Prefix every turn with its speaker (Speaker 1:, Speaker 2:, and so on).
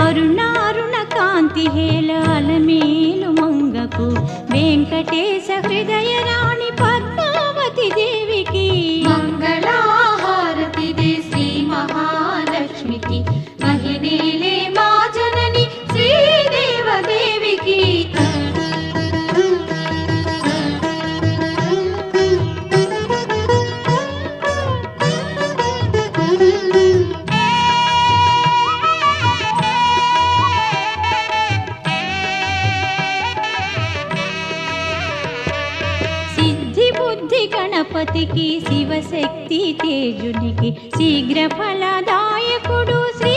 Speaker 1: అరుణారుణ కాంతి హేళ అలమేలు మంగకు వెంకటేశ హృదయ రాణి పద్మావతి దేవికి
Speaker 2: మంగళహారతి దే శ్రీ మహాలక్ష్మికి మహిళలే మా జనని శ్రీదేవదేవికి
Speaker 1: సిద్ధి బుద్ధి గణపతికి శివశక్తి తేజునికి శీఘ్ర ఫలదాయకుడు శ్రీ